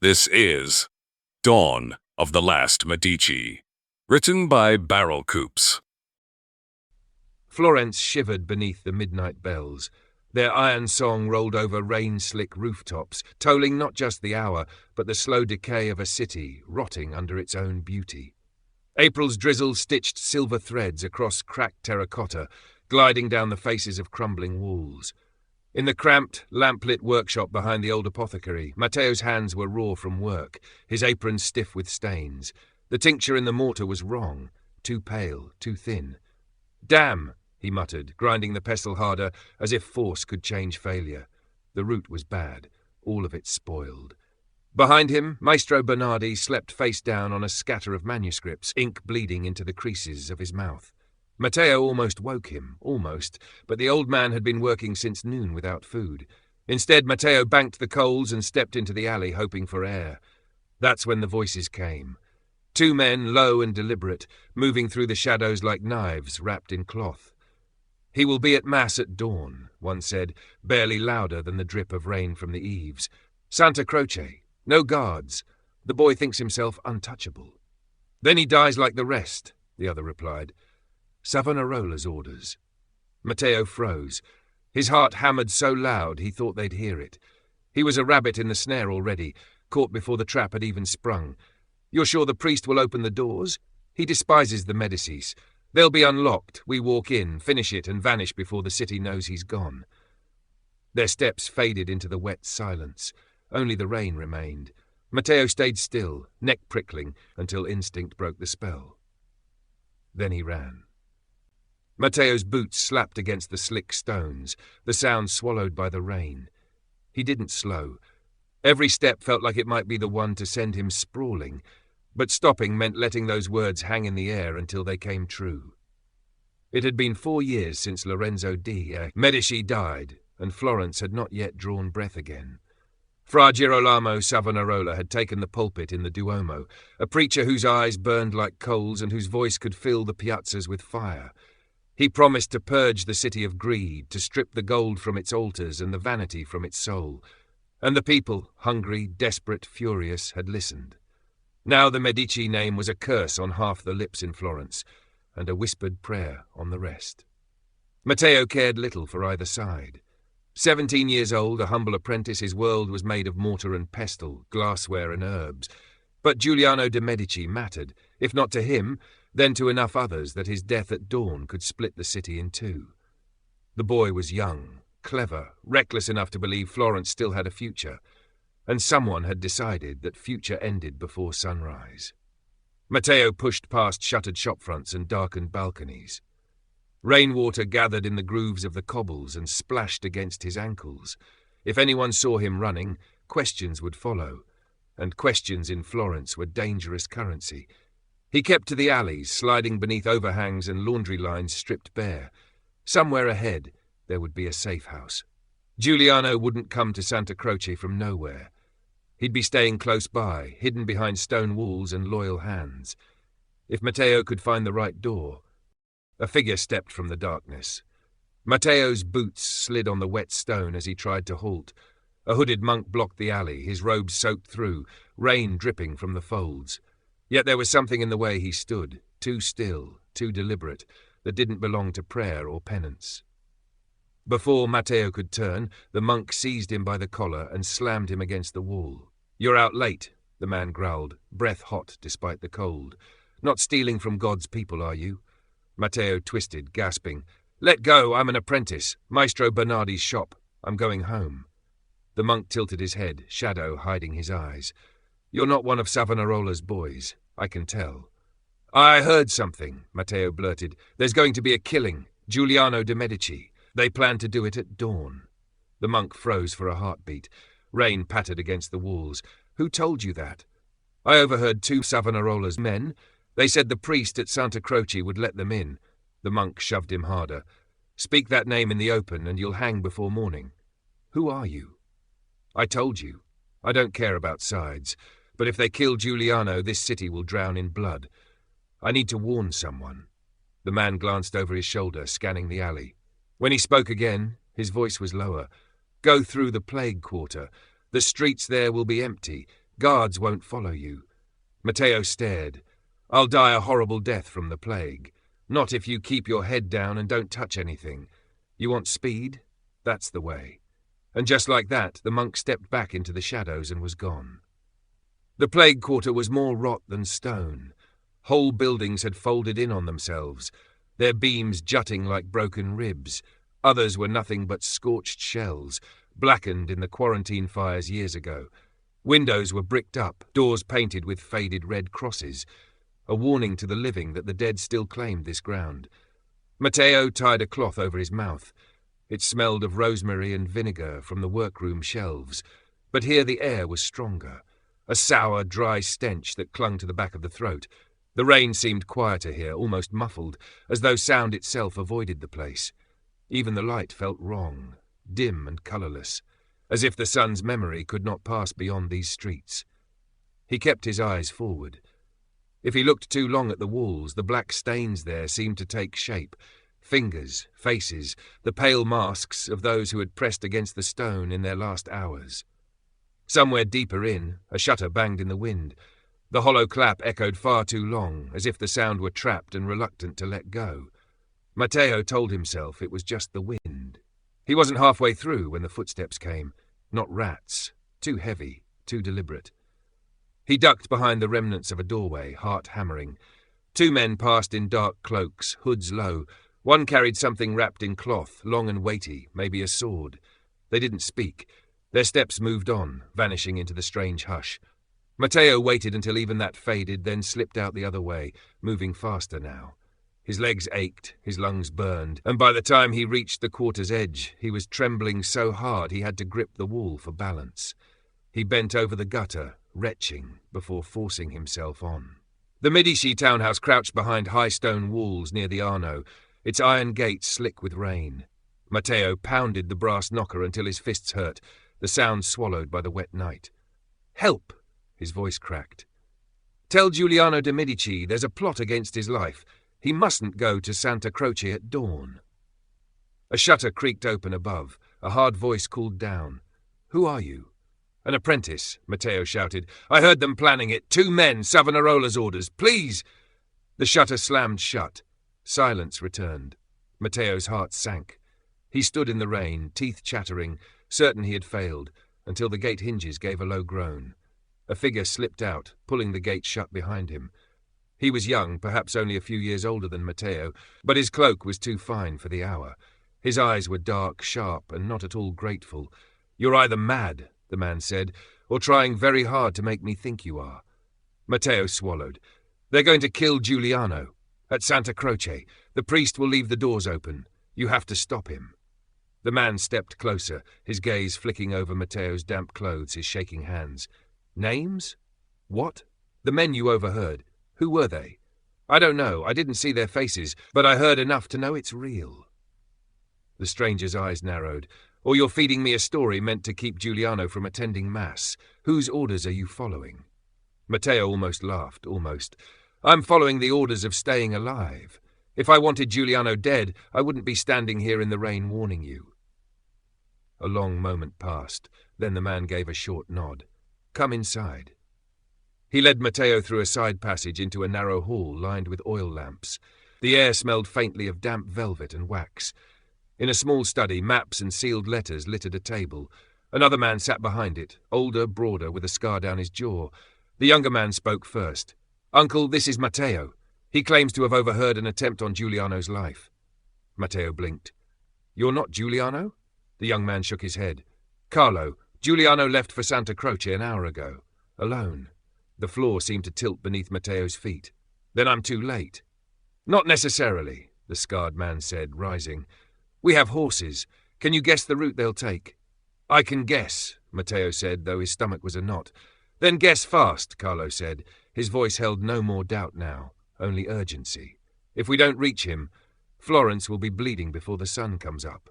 This is Dawn of the Last Medici, written by Barrel Coops. Florence shivered beneath the midnight bells. Their iron song rolled over rain-slick rooftops, tolling not just the hour, but the slow decay of a city rotting under its own beauty. April's drizzle stitched silver threads across cracked terracotta, gliding down the faces of crumbling walls. In the cramped, lamp-lit workshop behind the old apothecary, Matteo's hands were raw from work, his apron stiff with stains. The tincture in the mortar was wrong, too pale, too thin. "Damn!" he muttered, grinding the pestle harder, as if force could change failure. The root was bad, all of it spoiled. Behind him, Maestro Bernardi slept face down on a scatter of manuscripts, ink bleeding into the creases of his mouth. Matteo almost woke him, but the old man had been working since noon without food. Instead, Matteo banked the coals and stepped into the alley, hoping for air. That's when the voices came. Two men, low and deliberate, moving through the shadows like knives wrapped in cloth. "He will be at Mass at dawn," one said, barely louder than the drip of rain from the eaves. "Santa Croce. No guards. The boy thinks himself untouchable." "Then he dies like the rest," the other replied. "Savonarola's orders." Matteo froze. His heart hammered so loud he thought they'd hear it. He was a rabbit in the snare already, caught before the trap had even sprung. "You're sure the priest will open the doors? He despises the Medicis. They'll be unlocked. We walk in, finish it, and vanish before the city knows he's gone." Their steps faded into the wet silence. Only the rain remained. Matteo stayed still, neck prickling, until instinct broke the spell. Then he ran. Matteo's boots slapped against the slick stones, the sound swallowed by the rain. He didn't slow. Every step felt like it might be the one to send him sprawling, but stopping meant letting those words hang in the air until they came true. It had been 4 years since Lorenzo di Medici died, and Florence had not yet drawn breath again. Fra Girolamo Savonarola had taken the pulpit in the Duomo, a preacher whose eyes burned like coals and whose voice could fill the piazzas with fire. He promised to purge the city of greed, to strip the gold from its altars and the vanity from its soul. And the people, hungry, desperate, furious, had listened. Now the Medici name was a curse on half the lips in Florence, and a whispered prayer on the rest. Matteo cared little for either side. 17 years old, a humble apprentice, his world was made of mortar and pestle, glassware and herbs. But Giuliano de' Medici mattered, if not to him, then to enough others that his death at dawn could split the city in two. The boy was young, clever, reckless enough to believe Florence still had a future, and someone had decided that future ended before sunrise. Matteo pushed past shuttered shopfronts and darkened balconies. Rainwater gathered in the grooves of the cobbles and splashed against his ankles. If anyone saw him running, questions would follow, and questions in Florence were dangerous currency. He kept to the alleys, sliding beneath overhangs and laundry lines stripped bare. Somewhere ahead, there would be a safe house. Giuliano wouldn't come to Santa Croce from nowhere. He'd be staying close by, hidden behind stone walls and loyal hands. If Matteo could find the right door. A figure stepped from the darkness. Matteo's boots slid on the wet stone as he tried to halt. A hooded monk blocked the alley, his robes soaked through, rain dripping from the folds. Yet there was something in the way he stood, too still, too deliberate, that didn't belong to prayer or penance. Before Matteo could turn, the monk seized him by the collar and slammed him against the wall. "You're out late," the man growled, breath hot despite the cold. "Not stealing from God's people, are you?" Matteo twisted, gasping. "Let go, I'm an apprentice. Maestro Bernardi's shop. I'm going home." The monk tilted his head, shadow hiding his eyes. "You're not one of Savonarola's boys. I can tell." "I heard something," Matteo blurted. "There's going to be a killing. Giuliano de' Medici. They plan to do it at dawn." The monk froze for a heartbeat. Rain pattered against the walls. "Who told you that?" "I overheard 2 Savonarola's men. They said the priest at Santa Croce would let them in." The monk shoved him harder. "Speak that name in the open and you'll hang before morning." "Who are you?" "I told you. I don't care about sides. But if they kill Giuliano, this city will drown in blood. I need to warn someone." The man glanced over his shoulder, scanning the alley. When he spoke again, his voice was lower. "Go through the plague quarter. The streets there will be empty. Guards won't follow you." Matteo stared. "I'll die a horrible death from the plague. Not if you keep your head down and don't touch anything. You want speed? That's the way." And just like that, the monk stepped back into the shadows and was gone. The plague quarter was more rot than stone. Whole buildings had folded in on themselves, their beams jutting like broken ribs. Others were nothing but scorched shells, blackened in the quarantine fires years ago. Windows were bricked up, doors painted with faded red crosses, a warning to the living that the dead still claimed this ground. Matteo tied a cloth over his mouth. It smelled of rosemary and vinegar from the workroom shelves, but here the air was stronger, a sour, dry stench that clung to the back of the throat. The rain seemed quieter here, almost muffled, as though sound itself avoided the place. Even the light felt wrong, dim and colourless, as if the sun's memory could not pass beyond these streets. He kept his eyes forward. If he looked too long at the walls, the black stains there seemed to take shape. Fingers, faces, the pale masks of those who had pressed against the stone in their last hours. Somewhere deeper in, a shutter banged in the wind. The hollow clap echoed far too long, as if the sound were trapped and reluctant to let go. Matteo told himself it was just the wind. He wasn't halfway through when the footsteps came. Not rats. Too heavy, too deliberate. He ducked behind the remnants of a doorway, heart hammering. 2 men passed in dark cloaks, hoods low. One carried something wrapped in cloth, long and weighty, maybe a sword. They didn't speak. Their steps moved on, vanishing into the strange hush. Matteo waited until even that faded, then slipped out the other way, moving faster now. His legs ached, his lungs burned, and by the time he reached the quarter's edge, he was trembling so hard he had to grip the wall for balance. He bent over the gutter, retching, before forcing himself on. The Medici townhouse crouched behind high stone walls near the Arno, its iron gates slick with rain. Matteo pounded the brass knocker until his fists hurt, the sound swallowed by the wet night. "Help!" His voice cracked. "Tell Giuliano de' Medici there's a plot against his life. He mustn't go to Santa Croce at dawn." A shutter creaked open above. A hard voice called down. "Who are you?" "An apprentice," Matteo shouted. "I heard them planning it. 2 men, Savonarola's orders. Please!" The shutter slammed shut. Silence returned. Matteo's heart sank. He stood in the rain, teeth chattering, certain he had failed, until the gate hinges gave a low groan. A figure slipped out, pulling the gate shut behind him. He was young, perhaps only a few years older than Matteo, but his cloak was too fine for the hour. His eyes were dark, sharp, and not at all grateful. "You're either mad," the man said, "or trying very hard to make me think you are." Matteo swallowed. "They're going to kill Giuliano. At Santa Croce. The priest will leave the doors open. You have to stop him." The man stepped closer, his gaze flicking over Matteo's damp clothes, his shaking hands. "Names? What? The men you overheard. Who were they?" "I don't know. I didn't see their faces, but I heard enough to know it's real." The stranger's eyes narrowed. "Or you're feeding me a story meant to keep Giuliano from attending Mass. Whose orders are you following?" Matteo almost laughed, almost. "I'm following the orders of staying alive. If I wanted Giuliano dead, I wouldn't be standing here in the rain warning you." A long moment passed. Then the man gave a short nod. "Come inside." He led Matteo through a side passage into a narrow hall lined with oil lamps. The air smelled faintly of damp velvet and wax. In a small study, maps and sealed letters littered a table. Another man sat behind it, older, broader, with a scar down his jaw. The younger man spoke first. "Uncle, this is Matteo. He claims to have overheard an attempt on Giuliano's life." Matteo blinked. "You're not Giuliano?" The young man shook his head. "Carlo, Giuliano left for Santa Croce an hour ago. Alone." The floor seemed to tilt beneath Matteo's feet. "Then I'm too late." "Not necessarily," the scarred man said, rising. "We have horses. Can you guess the route they'll take?" "I can guess," Matteo said, though his stomach was a knot. "Then guess fast," Carlo said. His voice held no more doubt now, only urgency. "If we don't reach him, Florence will be bleeding before the sun comes up."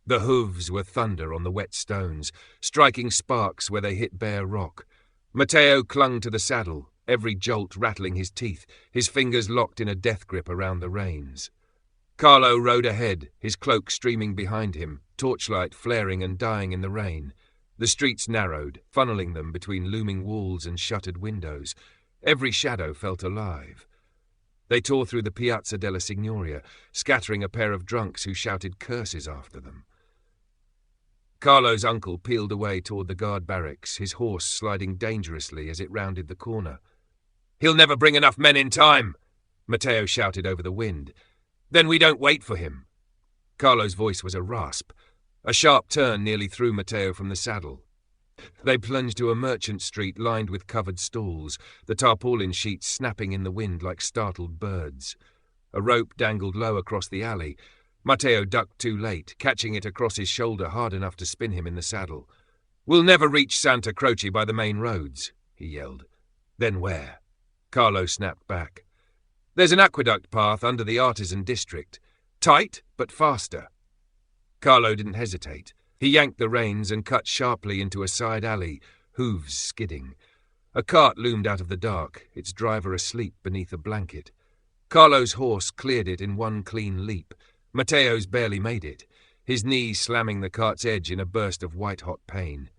The hooves were thunder on the wet stones, striking sparks where they hit bare rock. Matteo clung to the saddle, every jolt rattling his teeth, his fingers locked in a death grip around the reins. Carlo rode ahead, his cloak streaming behind him, torchlight flaring and dying in the rain. The streets narrowed, funneling them between looming walls and shuttered windows. Every shadow felt alive. They tore through the Piazza della Signoria, scattering a pair of drunks who shouted curses after them. Carlo's uncle peeled away toward the guard barracks, his horse sliding dangerously as it rounded the corner. "He'll never bring enough men in time," Matteo shouted over the wind. "Then we don't wait for him." Carlo's voice was a rasp. A sharp turn nearly threw Matteo from the saddle. They plunged to a merchant street lined with covered stalls, the tarpaulin sheets snapping in the wind like startled birds. A rope dangled low across the alley. Matteo ducked too late, catching it across his shoulder hard enough to spin him in the saddle. "We'll never reach Santa Croce by the main roads," he yelled. "Then where?" Carlo snapped back. "There's an aqueduct path under the artisan district. Tight, but faster." Carlo didn't hesitate. He yanked the reins and cut sharply into a side alley, hooves skidding. A cart loomed out of the dark, its driver asleep beneath a blanket. Carlo's horse cleared it in one clean leap. Matteo's barely made it, his knee slamming the cart's edge in a burst of white-hot pain.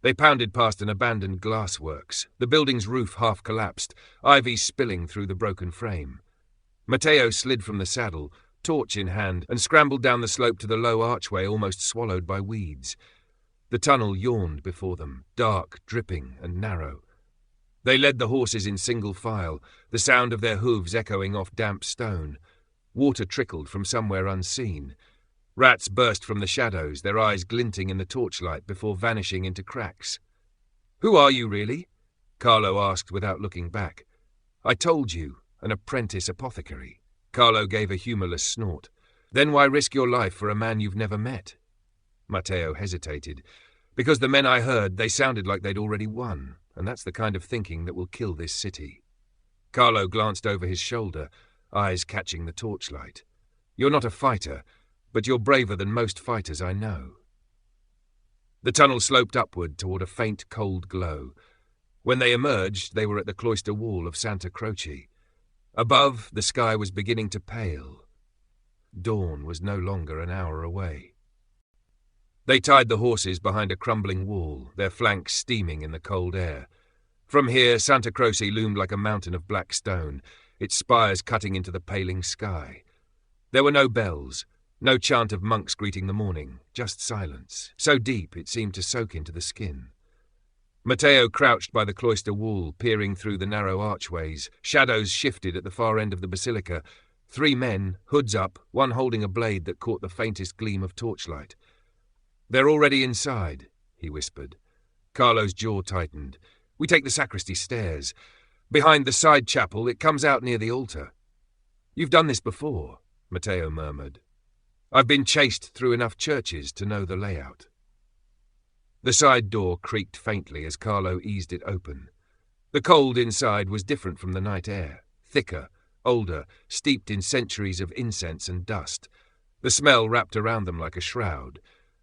They pounded past an abandoned glassworks, the building's roof half collapsed, ivy spilling through the broken frame. Matteo slid from the saddle, torch in hand, and scrambled down the slope to the low archway almost swallowed by weeds. The tunnel yawned before them, dark, dripping, and narrow. They led the horses in single file, the sound of their hooves echoing off damp stone. Water trickled from somewhere unseen. Rats burst from the shadows, their eyes glinting in the torchlight before vanishing into cracks. "Who are you, really?" Carlo asked without looking back. "I told you, an apprentice apothecary." Carlo gave a humourless snort. "Then why risk your life for a man you've never met?" Matteo hesitated. "Because the men I heard, they sounded like they'd already won, and that's the kind of thinking that will kill this city." Carlo glanced over his shoulder, eyes catching the torchlight. "You're not a fighter, but you're braver than most fighters I know." The tunnel sloped upward toward a faint, cold glow. When they emerged, they were at the cloister wall of Santa Croce. Above, the sky was beginning to pale. Dawn was no longer an hour away. They tied the horses behind a crumbling wall, their flanks steaming in the cold air. From here, Santa Croce loomed like a mountain of black stone, its spires cutting into the paling sky. There were no bells, no chant of monks greeting the morning, just silence, so deep it seemed to soak into the skin. Matteo crouched by the cloister wall, peering through the narrow archways. Shadows shifted at the far end of the basilica. 3 men, hoods up, one holding a blade that caught the faintest gleam of torchlight. "They're already inside," he whispered. Carlo's jaw tightened. "We take the sacristy stairs. Behind the side chapel, it comes out near the altar." "You've done this before," Matteo murmured. "I've been chased through enough churches to know the layout." The side door creaked faintly as Carlo eased it open. The cold inside was different from the night air, thicker, older, steeped in centuries of incense and dust. The smell wrapped around them like a shroud.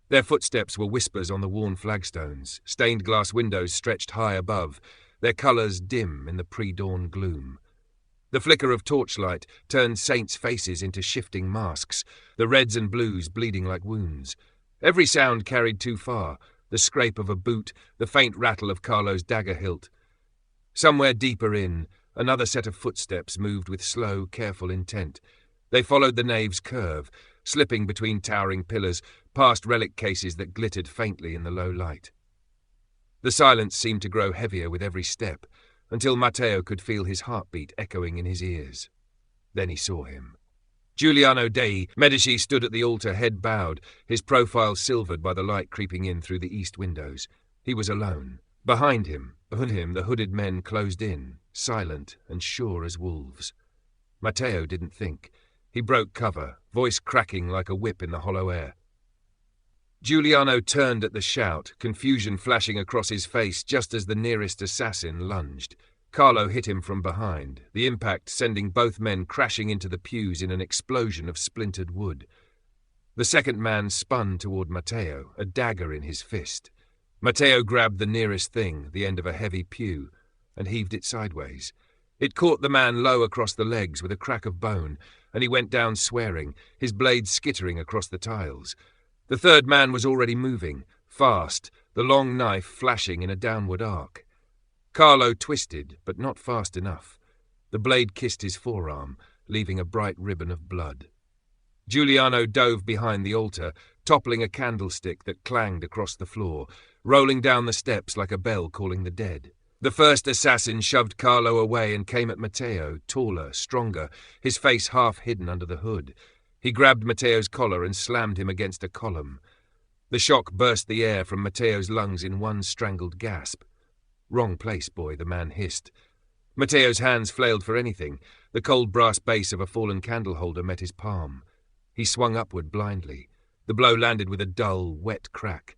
Their footsteps were whispers on the worn flagstones, stained glass windows stretched high above, their colours dim in the pre-dawn gloom. The flicker of torchlight turned saints' faces into shifting masks, the reds and blues bleeding like wounds. Every sound carried too far, the scrape of a boot, the faint rattle of Carlo's dagger hilt. Somewhere deeper in, another set of footsteps moved with slow, careful intent. They followed the nave's curve, slipping between towering pillars, past relic cases that glittered faintly in the low light. The silence seemed to grow heavier with every step, until Matteo could feel his heartbeat echoing in his ears. Then he saw him. Giuliano Dei, Medici, stood at the altar, head bowed, his profile silvered by the light creeping in through the east windows. He was alone. Behind him, the hooded men closed in, silent and sure as wolves. Matteo didn't think. He broke cover, voice cracking like a whip in the hollow air. Giuliano turned at the shout, confusion flashing across his face just as the nearest assassin lunged. Carlo hit him from behind, the impact sending both men crashing into the pews in an explosion of splintered wood. The second man spun toward Matteo, a dagger in his fist. Matteo grabbed the nearest thing, the end of a heavy pew, and heaved it sideways. It caught the man low across the legs with a crack of bone, and he went down swearing, his blade skittering across the tiles. The third man was already moving, fast, the long knife flashing in a downward arc. Carlo twisted, but not fast enough. The blade kissed his forearm, leaving a bright ribbon of blood. Giuliano dove behind the altar, toppling a candlestick that clanged across the floor, rolling down the steps like a bell calling the dead. The first assassin shoved Carlo away and came at Matteo, taller, stronger, his face half hidden under the hood. He grabbed Matteo's collar and slammed him against a column. The shock burst the air from Matteo's lungs in one strangled gasp. "Wrong place, boy," the man hissed. Matteo's hands flailed for anything. The cold brass base of a fallen candle holder met his palm. He swung upward blindly. The blow landed with a dull, wet crack.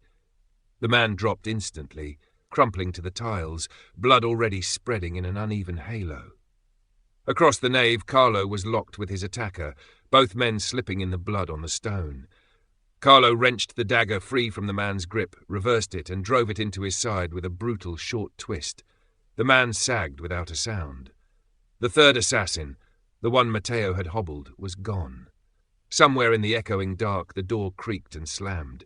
The man dropped instantly, crumpling to the tiles, blood already spreading in an uneven halo. Across the nave, Carlo was locked with his attacker, both men slipping in the blood on the stone. Carlo wrenched the dagger free from the man's grip, reversed it, and drove it into his side with a brutal, short twist. The man sagged without a sound. The third assassin, the one Matteo had hobbled, was gone. Somewhere in the echoing dark, the door creaked and slammed.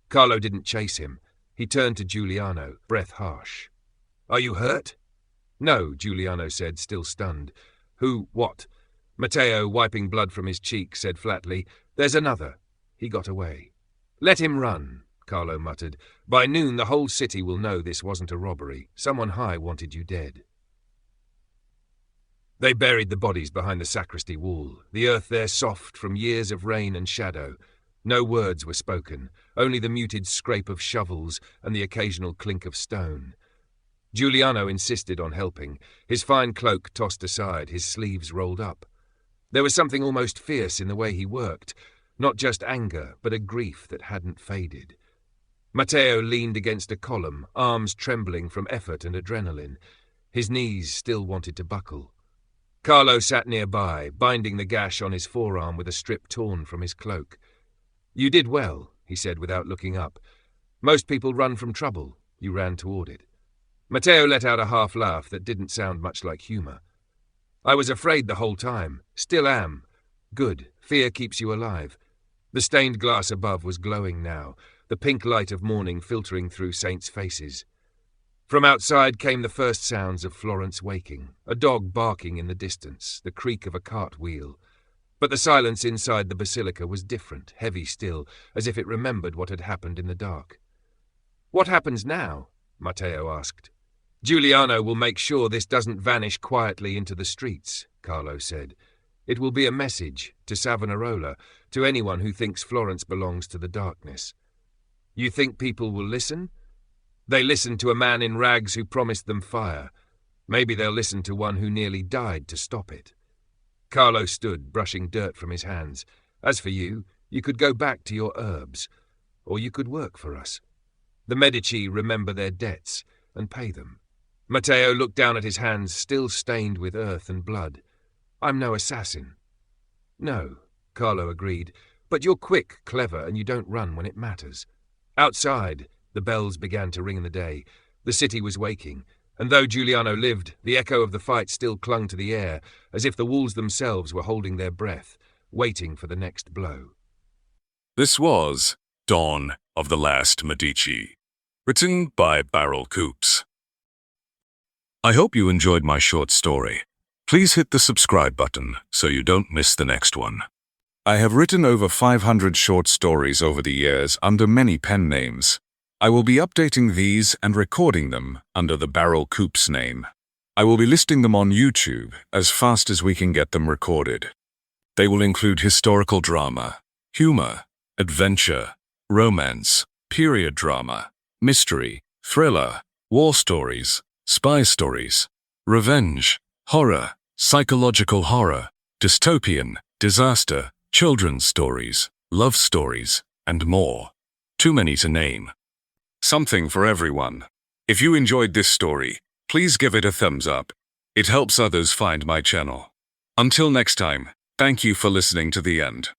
Carlo didn't chase him. He turned to Giuliano, breath harsh. "Are you hurt?" "No," Giuliano said, still stunned. "Who, what?" Matteo, wiping blood from his cheek, said flatly, "There's another." He got away. "Let him run," Carlo muttered. "By noon the whole city will know this wasn't a robbery. Someone high wanted you dead." They buried the bodies behind the sacristy wall, the earth there soft from years of rain and shadow. No words were spoken, only the muted scrape of shovels and the occasional clink of stone. Giuliano insisted on helping, his fine cloak tossed aside, his sleeves rolled up. There was something almost fierce in the way he worked, not just anger, but a grief that hadn't faded. Matteo leaned against a column, arms trembling from effort and adrenaline. His knees still wanted to buckle. Carlo sat nearby, binding the gash on his forearm with a strip torn from his cloak. "You did well," he said without looking up. "Most people run from trouble. You ran toward it." Matteo let out a half laugh that didn't sound much like humor. "I was afraid the whole time. Still am. Good. Fear keeps you alive." The stained glass above was glowing now, the pink light of morning filtering through saints' faces. From outside came the first sounds of Florence waking, a dog barking in the distance, the creak of a cart wheel. But the silence inside the basilica was different, heavy still, as if it remembered what had happened in the dark. "What happens now?" Matteo asked. "Giuliano will make sure this doesn't vanish quietly into the streets," Carlo said. "It will be a message to Savonarola, to anyone who thinks Florence belongs to the darkness. You think people will listen? They listened to a man in rags who promised them fire. Maybe they'll listen to one who nearly died to stop it." Carlo stood, brushing dirt from his hands. "As for you, you could go back to your herbs, or you could work for us. The Medici remember their debts and pay them." Matteo looked down at his hands, still stained with earth and blood. "I'm no assassin." "No," Carlo agreed, "but you're quick, clever, and you don't run when it matters." Outside, the bells began to ring in the day. The city was waking, and though Giuliano lived, the echo of the fight still clung to the air, as if the walls themselves were holding their breath, waiting for the next blow. This was Dawn of the Last Medici, written by Barrel Coops. I hope you enjoyed my short story. Please hit the subscribe button so you don't miss the next one. I have written over 500 short stories over the years under many pen names. I will be updating these and recording them under the Barrel Coops name. I will be listing them on YouTube as fast as we can get them recorded. They will include historical drama, humor, adventure, romance, period drama, mystery, thriller, war stories, spy stories, revenge, horror, psychological horror, dystopian, disaster, children's stories, love stories, and more. Too many to name. Something for everyone. If you enjoyed this story, please give it a thumbs up. It helps others find my channel. Until next time, thank you for listening to the end.